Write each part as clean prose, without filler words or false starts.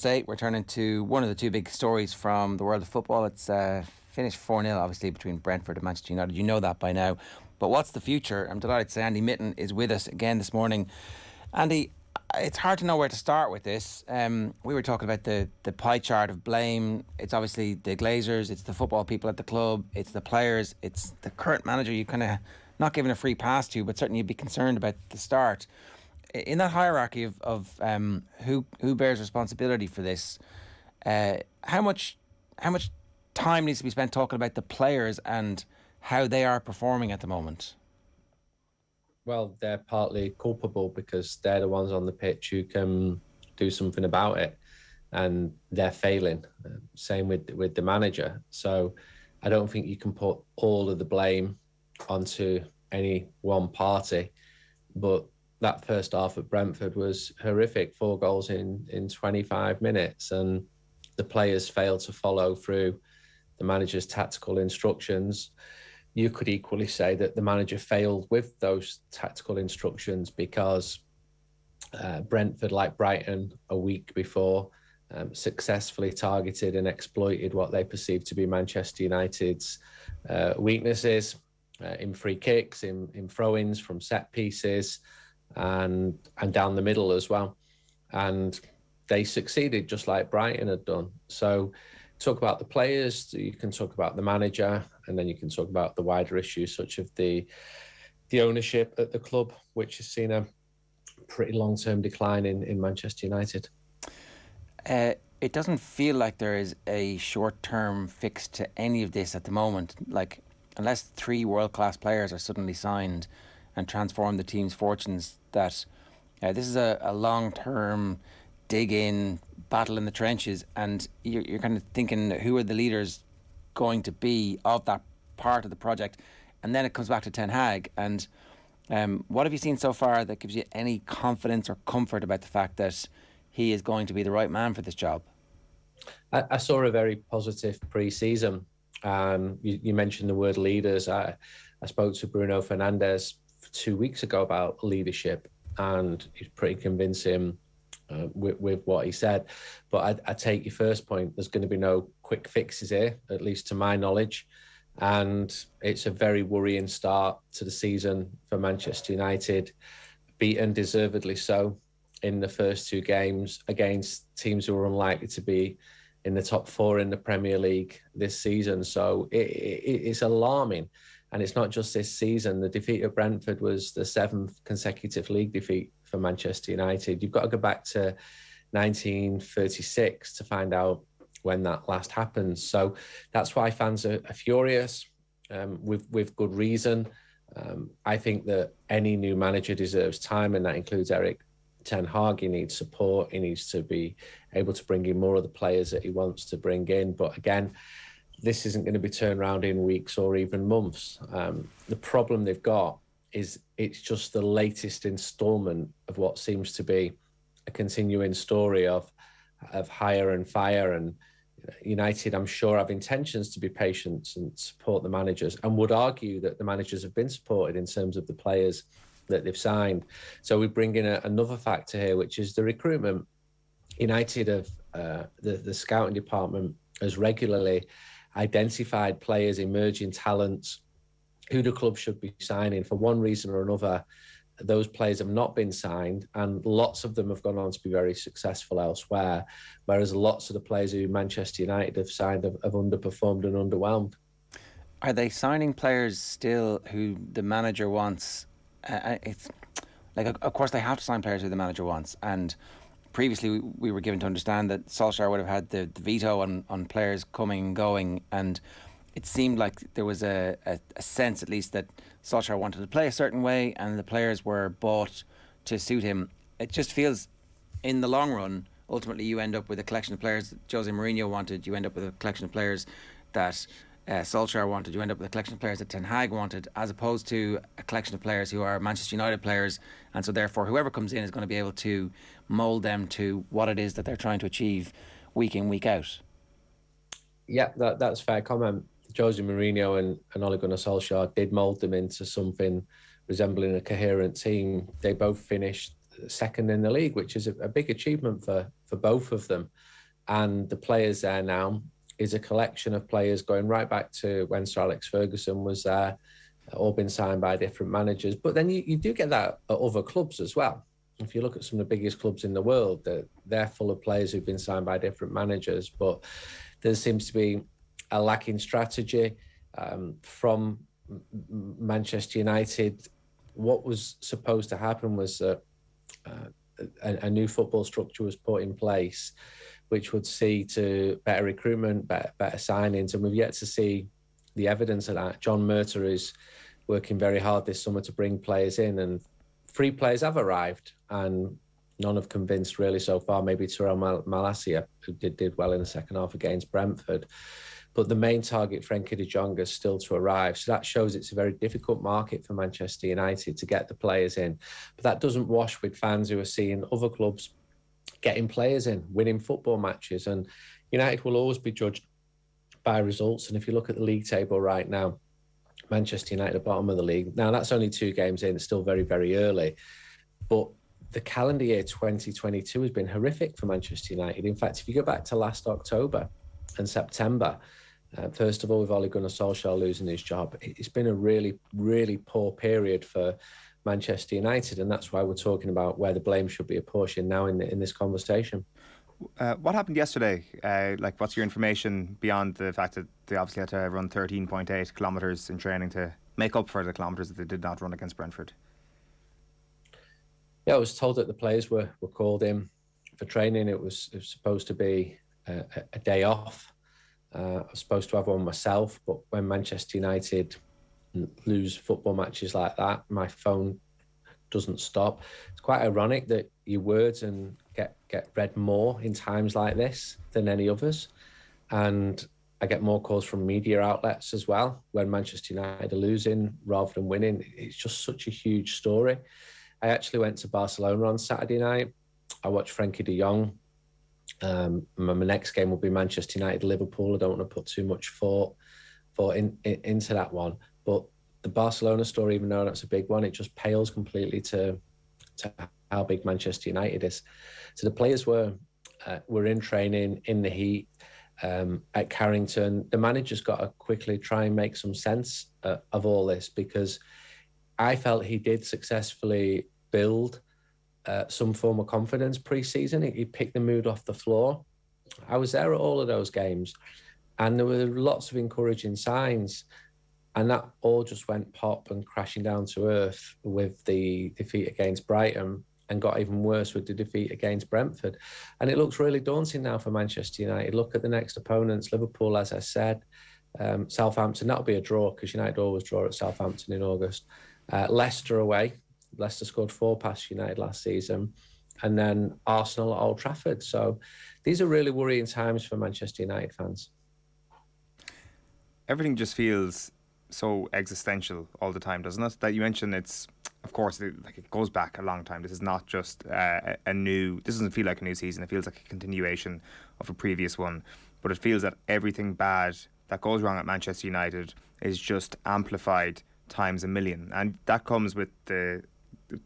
say. We're turning to one of the two big stories from the world of football. It's finished 4-0, obviously, between Brentford and Manchester United. You know that by now. But what's the future? I'm delighted to say Andy Mitten is with us again this morning. Andy, it's hard to know where to start with this. We were talking about the pie chart of blame. It's obviously the Glazers, it's the football people at the club, it's the players, it's the current manager you kind of not given a free pass to, but certainly you'd be concerned about the start. In that hierarchy of who bears responsibility for this, how much time needs to be spent talking about the players and how they are performing at the moment? Well, they're partly culpable because they're the ones on the pitch who can do something about it, and they're failing. Same with the manager. So I don't think you can put all of the blame onto any one party, but that first half at Brentford was horrific. 4 goals in 25 minutes, and the players failed to follow through the manager's tactical instructions. You could equally say that the manager failed with those tactical instructions because Brentford, like Brighton a week before, successfully targeted and exploited what they perceived to be Manchester United's weaknesses in free kicks, in throw-ins from set pieces, and down the middle as well. And they succeeded just like Brighton had done. So talk about the players, you can talk about the manager, and then you can talk about the wider issues such as the ownership at the club, which has seen a pretty long-term decline in Manchester United. It doesn't feel like there is a short-term fix to any of this at the moment. Like, unless 3 world-class players are suddenly signed and transform the team's fortunes, that this is a long-term dig-in, battle in the trenches, and you're kind of thinking, who are the leaders going to be of that part of the project? And then it comes back to Ten Hag. And what have you seen so far that gives you any confidence or comfort about the fact that he is going to be the right man for this job? I saw a very positive pre-season. You mentioned the word leaders. I spoke to Bruno Fernandes 2 weeks ago about leadership, and he's pretty convincing with what he said. But I take your first point. There's going to be no quick fixes here, at least to my knowledge. And it's a very worrying start to the season for Manchester United, beaten deservedly so in the first 2 games against teams who are unlikely to be in the top 4 in the Premier League this season. So it's alarming. And it's not just this season. The defeat at Brentford was the 7th consecutive league defeat for Manchester United. You've got to go back to 1936 to find out when that last happened. So that's why fans are furious, with good reason. I think that any new manager deserves time, and that includes Erik Ten Hag. He needs support. He needs to be able to bring in more of the players that he wants to bring in. But again, this isn't going to be turned around in weeks or even months. The problem they've got is it's just the latest instalment of what seems to be a continuing story of hire and fire. And United, I'm sure, have intentions to be patient and support the managers, and would argue that the managers have been supported in terms of the players that they've signed. So we bring in another factor here, which is the recruitment. United have, the scouting department has regularly identified players, emerging talents, who the club should be signing. For one reason or another, those players have not been signed, and lots of them have gone on to be very successful elsewhere, whereas lots of the players who Manchester United have signed have underperformed and underwhelmed. Are they signing players still who the manager wants? It's like, of course they have to sign players who the manager wants, and previously we were given to understand that Solskjaer would have had the veto on players coming and going, and it seemed like there was a sense, at least, that Solskjaer wanted to play a certain way and the players were bought to suit him. It just feels, in the long run, ultimately you end up with a collection of players that Jose Mourinho wanted, you end up with a collection of players that Solskjaer wanted, you end up with a collection of players that Ten Hag wanted, as opposed to a collection of players who are Manchester United players, and so therefore whoever comes in is going to be able to mould them to what it is that they're trying to achieve week in, week out. Yeah, that's a fair comment. Jose Mourinho and Ole Gunnar Solskjaer did mould them into something resembling a coherent team. They both finished second in the league, which is a big achievement for both of them. And the players there now is a collection of players going right back to when Sir Alex Ferguson was there, all been signed by different managers. But then you do get that at other clubs as well. If you look at some of the biggest clubs in the world, they're full of players who've been signed by different managers. But there seems to be a lacking strategy from Manchester United. What was supposed to happen was a new football structure was put in place, which would see to better recruitment, better signings, and we've yet to see the evidence of that. John Murtagh is working very hard this summer to bring players in, and 3 players have arrived, and none have convinced really so far. Maybe Terrell Malacia, who did well in the second half against Brentford. But the main target, Frenkie de Jong, is still to arrive. So that shows it's a very difficult market for Manchester United to get the players in. But that doesn't wash with fans who are seeing other clubs getting players in, winning football matches. And United will always be judged by results. And if you look at the league table right now, Manchester United at the bottom of the league. Now, that's only 2 games in. It's still very, very early. But the calendar year 2022 has been horrific for Manchester United. In fact, if you go back to last October and September, first of all, with Ole Gunnar Solskjaer losing his job, it's been a really, really poor period for Manchester United, and that's why we're talking about where the blame should be apportioned now in this conversation. What happened yesterday? What's your information beyond the fact that they obviously had to run 13.8 kilometres in training to make up for the kilometres that they did not run against Brentford? Yeah, I was told that the players were called in for training. It was supposed to be a day off. I was supposed to have one myself, but when Manchester United lose football matches like that, my phone doesn't stop. It's quite ironic that your words and get read more in times like this than any others. And I get more calls from media outlets as well when Manchester United are losing rather than winning. It's just such a huge story. I actually went to Barcelona on Saturday night. I watched Frenkie de Jong. My next game will be Manchester United Liverpool. I don't want to put too much thought into that one, but the Barcelona story, even though that's a big one, it just pales completely to how big Manchester United is. So the players were in training in the heat at Carrington. The manager's got to quickly try and make some sense of all this, because I felt he did successfully build some form of confidence pre-season. He picked the mood off the floor. I was there at all of those games, and there were lots of encouraging signs, and that all just went pop and crashing down to earth with the defeat against Brighton, and got even worse with the defeat against Brentford. And it looks really daunting now for Manchester United. Look at the next opponents: Liverpool, as I said, Southampton. That'll be a draw, because United always draw at Southampton in August. Leicester away. Leicester scored 4 past United last season, and then Arsenal at Old Trafford. So these are really worrying times for Manchester United fans. Everything just feels so existential all the time, doesn't it? That you mentioned, it's, of course, it goes back a long time. This is not just this doesn't feel like a new season. It feels like a continuation of a previous one. But it feels that everything bad that goes wrong at Manchester United is just amplified times a million. And that comes with the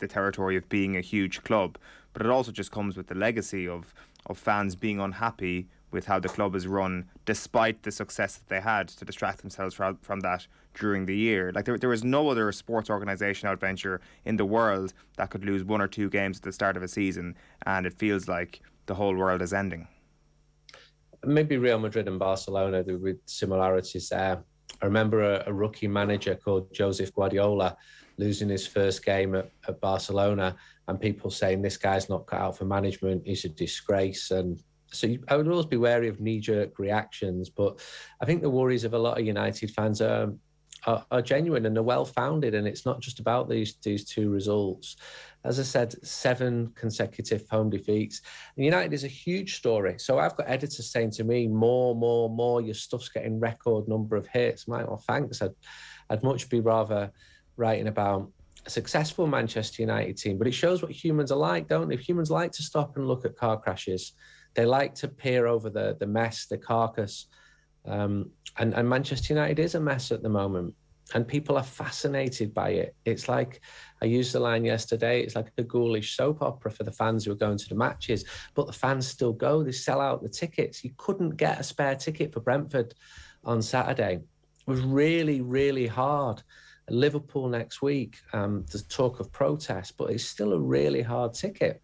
territory of being a huge club, but it also just comes with the legacy of fans being unhappy with how the club is run, despite the success that they had, to distract themselves from that during the year. Like there is no other sports organisation outventure in the world that could lose 1 or 2 games at the start of a season, and it feels like the whole world is ending. Maybe Real Madrid and Barcelona, there were similarities there. I remember a rookie manager called Joseph Guardiola losing his first game at Barcelona, and people saying this guy's not cut out for management, he's a disgrace. And so I would always be wary of knee-jerk reactions, but I think the worries of a lot of United fans are genuine and they're well-founded, and it's not just about these 2 results. As I said, 7 consecutive home defeats. And United is a huge story. So I've got editors saying to me, more, your stuff's getting record number of hits. I'm like, well, thanks. I'd much be rather writing about a successful Manchester United team. But it shows what humans are like, don't they? If humans like to stop and look at car crashes, they like to peer over the mess, the carcass. And Manchester United is a mess at the moment. And people are fascinated by it. It's like, I used the line yesterday, it's like a ghoulish soap opera for the fans who are going to the matches, but the fans still go, they sell out the tickets. You couldn't get a spare ticket for Brentford on Saturday. It was really, really hard. Liverpool next week, there's talk of protest, but it's still a really hard ticket.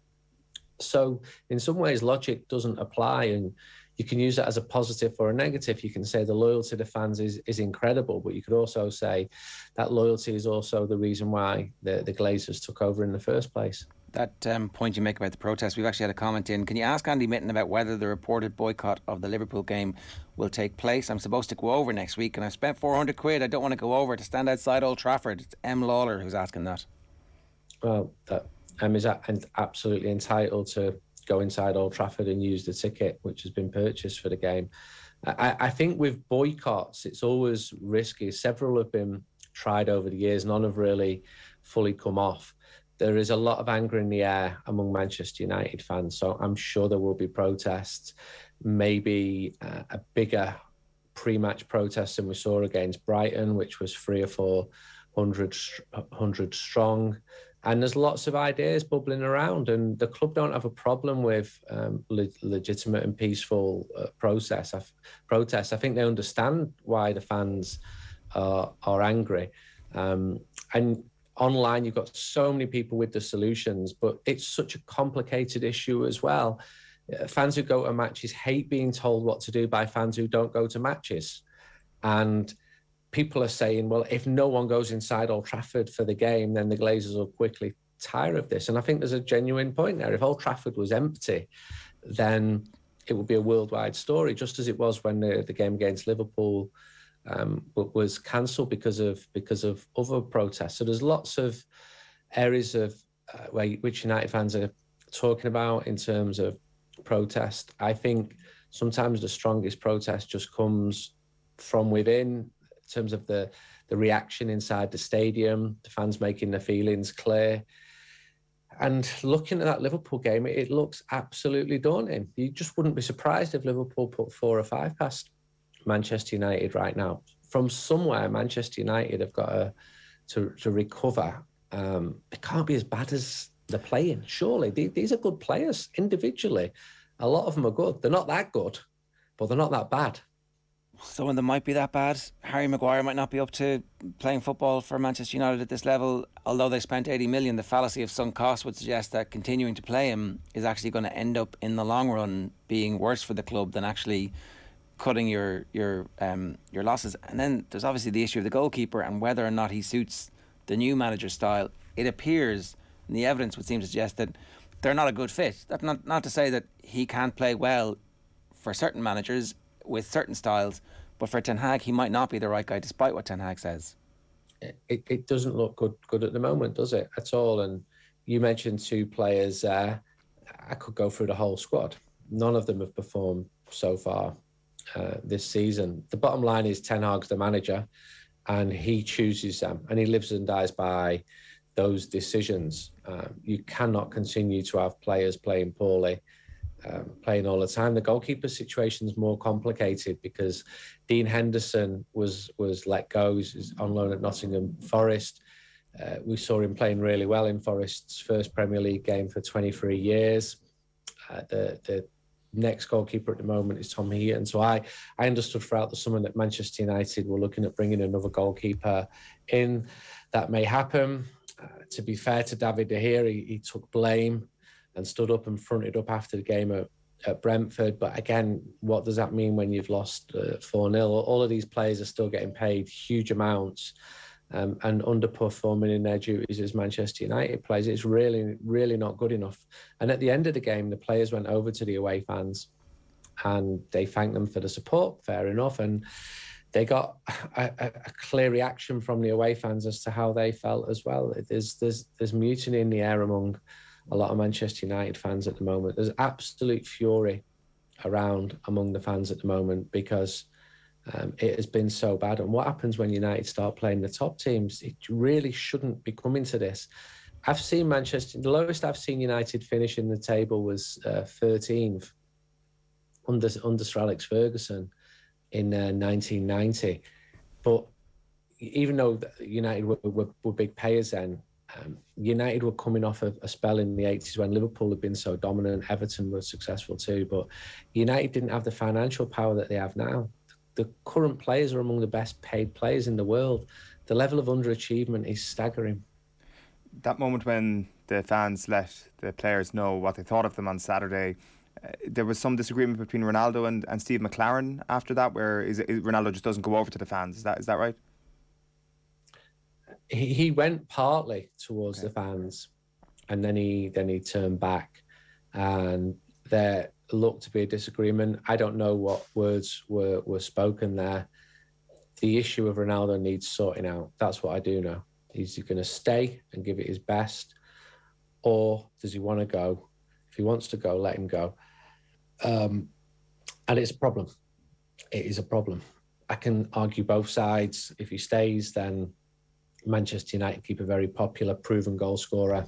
So in some ways, logic doesn't apply, and you can use that as a positive or a negative. You can say the loyalty to the fans is incredible, but you could also say that loyalty is also the reason why the Glazers took over in the first place. That point you make about the protest, we've actually had a comment in. Can you ask Andy Mitten about whether the reported boycott of the Liverpool game will take place? I'm supposed to go over next week and I've spent 400 quid. I don't want to go over to stand outside Old Trafford. It's M. Lawler who's asking that. Well, is absolutely entitled to go inside Old Trafford and use the ticket which has been purchased for the game. I think with boycotts, it's always risky. Several have been tried over the years. None have really fully come off. There is a lot of anger in the air among Manchester United fans, so I'm sure there will be protests, maybe a bigger pre-match protest than we saw against Brighton, which was 300 or 400 strong. And there's lots of ideas bubbling around, and the club don't have a problem with legitimate and peaceful protests. I think they understand why the fans are angry. And online, you've got so many people with the solutions, but it's such a complicated issue as well. Fans who go to matches hate being told what to do by fans who don't go to matches. And people are saying, well, if no one goes inside Old Trafford for the game, then the Glazers will quickly tire of this. And I think there's a genuine point there. If Old Trafford was empty, then it would be a worldwide story, just as it was when the game against Liverpool was cancelled because of other protests. So there's lots of areas of which United fans are talking about in terms of protest. I think sometimes the strongest protest just comes from within, in terms of the reaction inside the stadium, the fans making their feelings clear. And looking at that Liverpool game, it looks absolutely daunting. You just wouldn't be surprised if Liverpool put 4 or 5 past Manchester United right now. From somewhere, Manchester United have got to recover. It can't be as bad as they're playing, surely. These are good players individually. A lot of them are good. They're not that good, but they're not that bad. Some of them might be that bad. Harry Maguire might not be up to playing football for Manchester United at this level. Although they spent 80 million, the fallacy of sunk costs would suggest that continuing to play him is actually going to end up in the long run being worse for the club than actually cutting your losses. And then there's obviously the issue of the goalkeeper and whether or not he suits the new manager's style. It appears, and the evidence would seem to suggest, that they're not a good fit. That's not to say that he can't play well for certain managers with certain styles, but for Ten Hag, he might not be the right guy, despite what Ten Hag says. It doesn't look good at the moment, does it, at all? And you mentioned 2 players. I could go through the whole squad. None of them have performed so far this season. The bottom line is Ten Hag's the manager, and he chooses them, and he lives and dies by those decisions. You cannot continue to have players playing poorly, playing all the time. The goalkeeper situation is more complicated because Dean Henderson was let go. He's on loan at Nottingham Forest. We saw him playing really well in Forest's first Premier League game for 23 years. The next goalkeeper at the moment is Tom Heaton. So I understood throughout the summer that Manchester United were looking at bringing another goalkeeper in. That may happen. To be fair to David De Gea, he took blame and stood up and fronted up after the game at Brentford. But again, what does that mean when you've lost 4-0? All of these players are still getting paid huge amounts and underperforming in their duties as Manchester United players. It's really, really not good enough. And at the end of the game, the players went over to the away fans and they thanked them for the support, fair enough. And they got a clear reaction from the away fans as to how they felt as well. There's mutiny in the air among a lot of Manchester United fans at the moment. There's absolute fury around among the fans at the moment because it has been so bad. And what happens when United start playing the top teams? It really shouldn't be coming to this. I've seen Manchester, the lowest I've seen United finish in the table was 13th under Sir Alex Ferguson in 1990. But even though United were big payers then, United were coming off a spell in the 80s when Liverpool had been so dominant. Everton was successful too, but United didn't have the financial power that they have now. The current players are among the best paid players in the world. The level of underachievement is staggering. That moment when the fans let the players know what they thought of them on Saturday, there was some disagreement between Ronaldo and Steve McLaren after that, where Ronaldo just doesn't go over to the fans. Is that right? He went partly towards the fans, and then he turned back, and there looked to be a disagreement. I don't know what words were spoken there. The issue of Ronaldo needs sorting out. That's what I do know. Is he going to stay and give it his best, or does he want to go? If he wants to go, let him go. And it's a problem. It is a problem. I can argue both sides. If he stays, then Manchester United keep a very popular, proven goal scorer.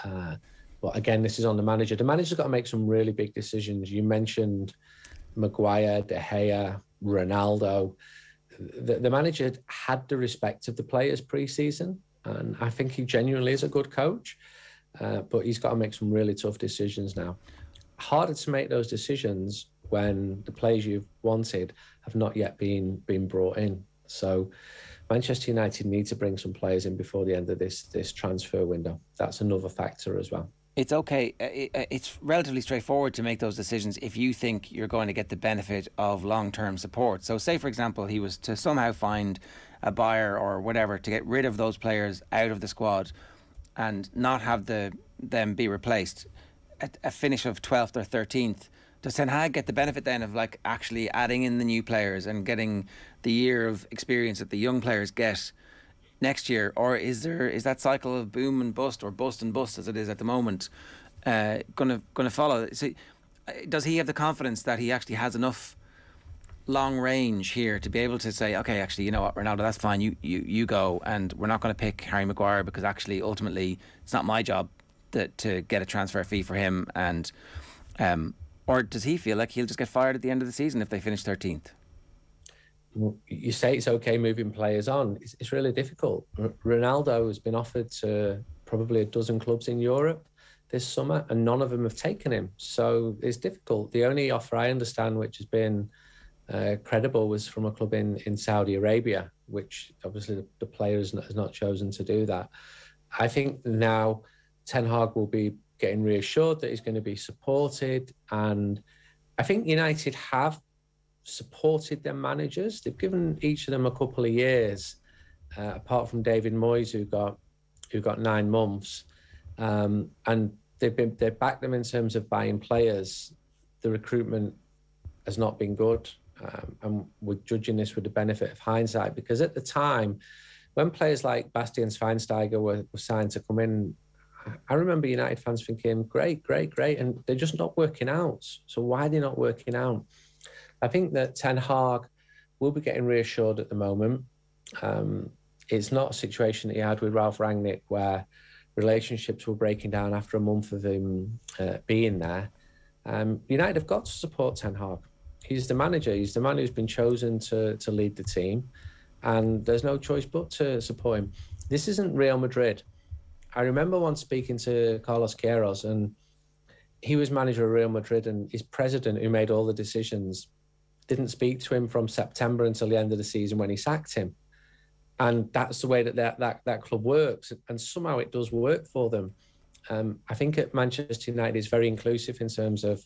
But again, this is on the manager. The manager's got to make some really big decisions. You mentioned Maguire, De Gea, Ronaldo. The manager had the respect of the players pre-season, and I think he genuinely is a good coach. But he's got to make some really tough decisions now. Harder to make those decisions when the players you've wanted have not yet been brought in. So Manchester United need to bring some players in before the end of this transfer window. That's another factor as well. It's okay. It's relatively straightforward to make those decisions if you think you're going to get the benefit of long-term support. So say, for example, he was to somehow find a buyer or whatever to get rid of those players out of the squad and not have them be replaced. A finish of 12th or 13th, does Ten Hag get the benefit then of like actually adding in the new players and getting the year of experience that the young players get next year, or is that cycle of boom and bust, or bust and bust as it is at the moment, going to follow? So, does he have the confidence that he actually has enough long range here to be able to say, okay, actually, you know what, Ronaldo, that's fine, you go, and we're not going to pick Harry Maguire because actually ultimately it's not my job to get a transfer fee for him, and or does he feel like he'll just get fired at the end of the season if they finish 13th? You say it's okay moving players on. It's really difficult. Ronaldo has been offered to probably a dozen clubs in Europe this summer, and none of them have taken him. So it's difficult. The only offer I understand which has been credible was from a club in Saudi Arabia, which obviously the player has not chosen to do that. I think now Ten Hag will be getting reassured that he's going to be supported, and I think United have supported their managers. They've given each of them a couple of years, apart from David Moyes, who got 9 months, and they've backed them in terms of buying players. The recruitment has not been good, and we're judging this with the benefit of hindsight, because at the time, when players like Bastian Schweinsteiger were signed to come in, I remember United fans thinking, great, and they're just not working out. So why are they not working out? I think that Ten Hag will be getting reassured at the moment. It's not a situation that he had with Ralph Rangnick, where relationships were breaking down after a month of him being there. United have got to support Ten Hag. He's the manager. He's the man who's been chosen to lead the team, and there's no choice but to support him. This isn't Real Madrid. I remember once speaking to Carlos Queiroz, and he was manager of Real Madrid, and his president, who made all the decisions, didn't speak to him from September until the end of the season when he sacked him. And that's the way that club works. And somehow it does work for them. I think at Manchester United is very inclusive in terms of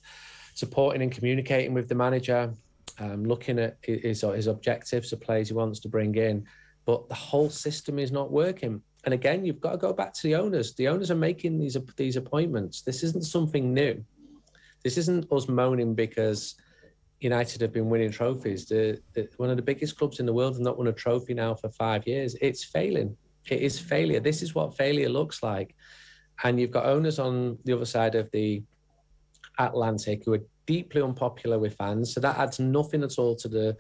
supporting and communicating with the manager, looking at his objectives, the players he wants to bring in. But the whole system is not working. And again, you've got to go back to the owners. The owners are making these appointments. This isn't something new. This isn't us moaning because United have been winning trophies. One of the biggest clubs in the world have not won a trophy now for 5 years. It's failing. It is failure. This is what failure looks like. And you've got owners on the other side of the Atlantic who are deeply unpopular with fans. So that adds nothing at all to the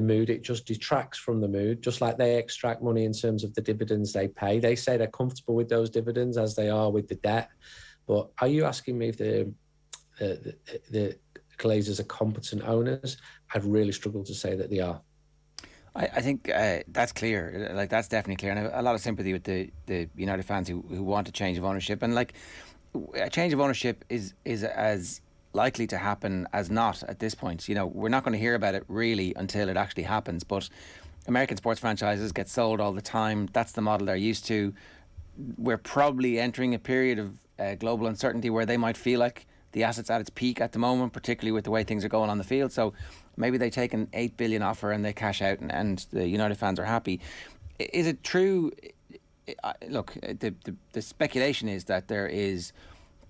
mood. It just detracts from the mood, just like they extract money in terms of the dividends they pay. They say they're comfortable with those dividends as they are with the debt. But are you asking me if the Glazers are competent owners? I'd really struggle to say that they are. I think that's clear. Like, that's definitely clear, and I have a lot of sympathy with the United fans who want a change of ownership. And like, a change of ownership is as likely to happen as not at this point. You know, we're not going to hear about it really until it actually happens. But American sports franchises get sold all the time. That's the model they're used to. We're probably entering a period of global uncertainty where they might feel like the asset's at its peak at the moment, particularly with the way things are going on the field. So maybe they take an $8 billion offer and they cash out, and the United fans are happy. Is it true? Look, the speculation is that there is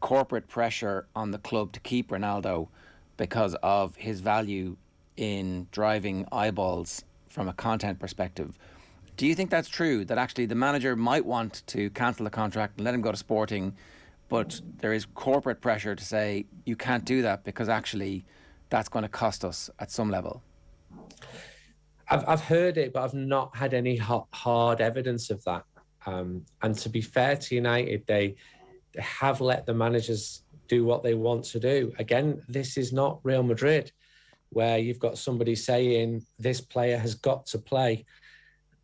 corporate pressure on the club to keep Ronaldo because of his value in driving eyeballs from a content perspective. Do you think that's true, that actually the manager might want to cancel the contract and let him go to Sporting, but there is corporate pressure to say you can't do that because actually that's going to cost us at some level? I've heard it, but I've not had any hard evidence of that. And to be fair to United, they have let the managers do what they want to do. Again, this is not Real Madrid, where you've got somebody saying this player has got to play.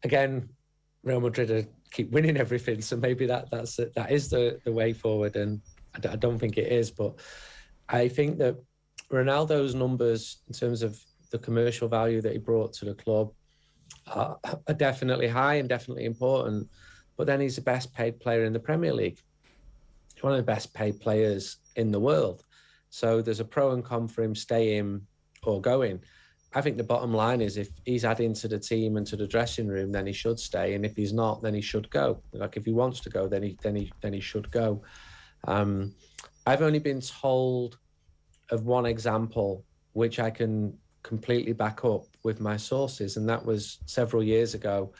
Again, Real Madrid keep winning everything, so maybe that is the way forward, and I don't think it is. But I think that Ronaldo's numbers in terms of the commercial value that he brought to the club are definitely high and definitely important. But then he's the best paid player in the Premier League. He's one of the best paid players in the world. So there's a pro and con for him staying or going. I think the bottom line is if he's adding to the team and to the dressing room, then he should stay. And if he's not, then he should go. Like, if he wants to go, then he should go. I've only been told of one example, which I can completely back up with my sources. And that was several years ago.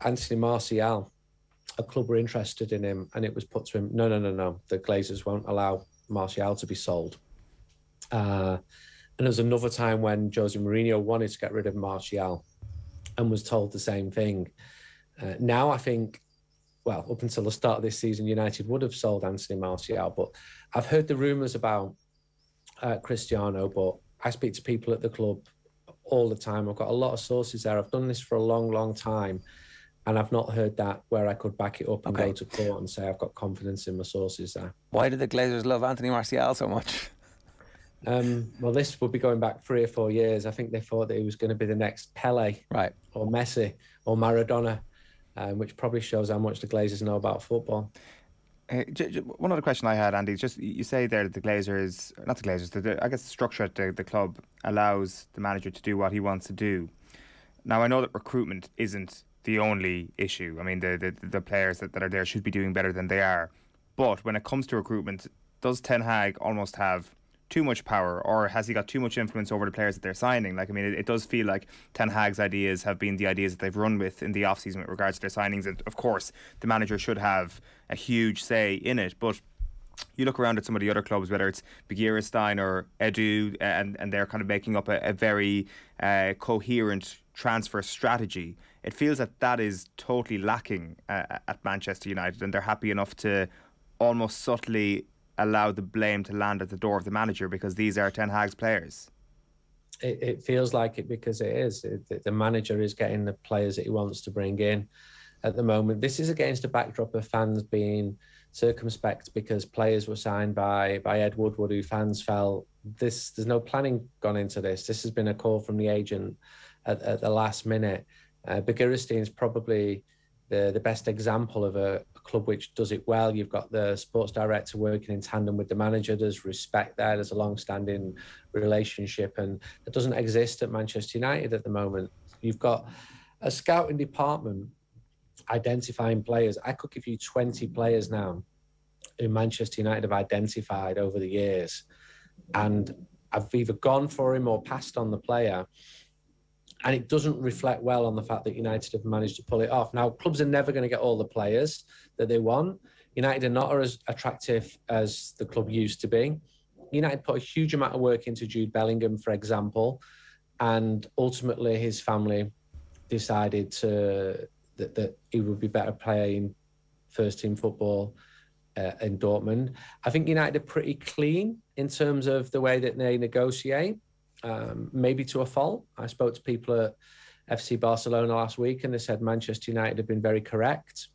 Anthony Martial, a club were interested in him, and it was put to him, no. The Glazers won't allow Martial to be sold. And there was another time when Jose Mourinho wanted to get rid of Martial and was told the same thing. Now I think, well, up until the start of this season, United would have sold Anthony Martial, but I've heard the rumours about Cristiano, but I speak to people at the club all the time. I've got a lot of sources there. I've done this for a long, long time, and I've not heard that where I could back it up and go to court and say I've got confidence in my sources there. Why do the Glazers love Anthony Martial so much? Well, this would be going back 3 or 4 years. I think they thought that he was going to be the next Pele, right, or Messi or Maradona, which probably shows how much the Glazers know about football. One other question I had, Andy, just you say there that the Glazers, not the Glazers, I guess the structure at the club allows the manager to do what he wants to do. Now, I know that recruitment isn't the only issue. I mean, the players that are there should be doing better than they are. But when it comes to recruitment, does Ten Hag almost have too much power, or has he got too much influence over the players that they're signing? Like, I mean, it does feel like Ten Hag's ideas have been the ideas that they've run with in the off-season with regards to their signings, and of course the manager should have a huge say in it. But you look around at some of the other clubs, whether it's Maguires or Edu, and they're kind of making up a very coherent transfer strategy. It feels that is totally lacking at Manchester United, and they're happy enough to almost subtly allow the blame to land at the door of the manager because these are Ten Hag's players. It feels like it because it is. The manager is getting the players that he wants to bring in at the moment. This is against a backdrop of fans being circumspect because players were signed by Ed Woodward, who fans felt there's no planning gone into this. This has been a call from the agent at the last minute. Bagiristein is probably the best example of a club which does it well. You've got the sports director working in tandem with the manager. There's respect there. There's a long-standing relationship, and it doesn't exist at Manchester United at the moment. You've got a scouting department identifying players. I could give you 20 players now who Manchester United have identified over the years, and I've either gone for him or passed on the player. And it doesn't reflect well on the fact that United have managed to pull it off. Now, clubs are never going to get all the players that they want. United are not as attractive as the club used to be. United put a huge amount of work into Jude Bellingham, for example, and ultimately his family decided that he would be better playing first-team football in Dortmund. I think United are pretty clean in terms of the way that they negotiate. Maybe to a fault. I spoke to people FC Barcelona last week, and they said Manchester United have been very correct.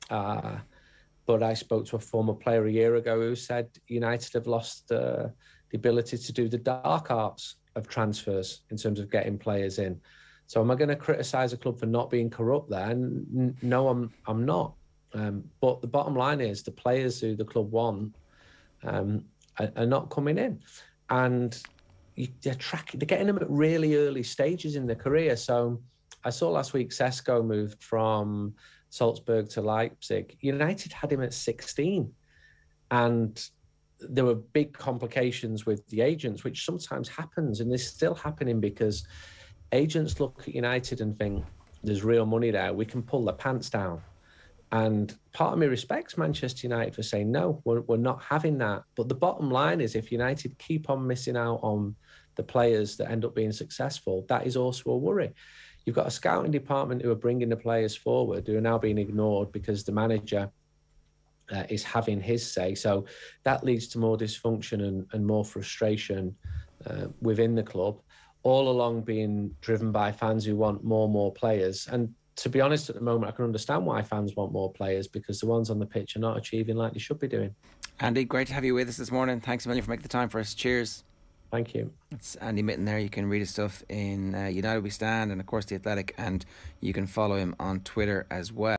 But I spoke to a former player a year ago who said United have lost the ability to do the dark arts of transfers in terms of getting players in. So am I going to criticise a club for not being corrupt there? No, I'm not. But the bottom line is the players who the club want are not coming in. And they're getting them at really early stages in their career. So I saw last week Sesko moved from Salzburg to Leipzig. United had him at 16. And there were big complications with the agents, which sometimes happens. And they're still happening because agents look at United and think there's real money there. We can pull the pants down. And part of me respects Manchester United for saying, no, we're not having that. But the bottom line is if United keep on missing out on the players that end up being successful, that is also a worry. You've got a scouting department who are bringing the players forward who are now being ignored because the manager is having his say. So that leads to more dysfunction and more frustration within the club, all along being driven by fans who want more players. And to be honest, at the moment, I can understand why fans want more players because the ones on the pitch are not achieving like they should be doing. Andy, great to have you with us this morning. Thanks a million for making the time for us. Cheers. Thank you. It's Andy Mitten there. You can read his stuff in United We Stand and, of course, The Athletic, and you can follow him on Twitter as well.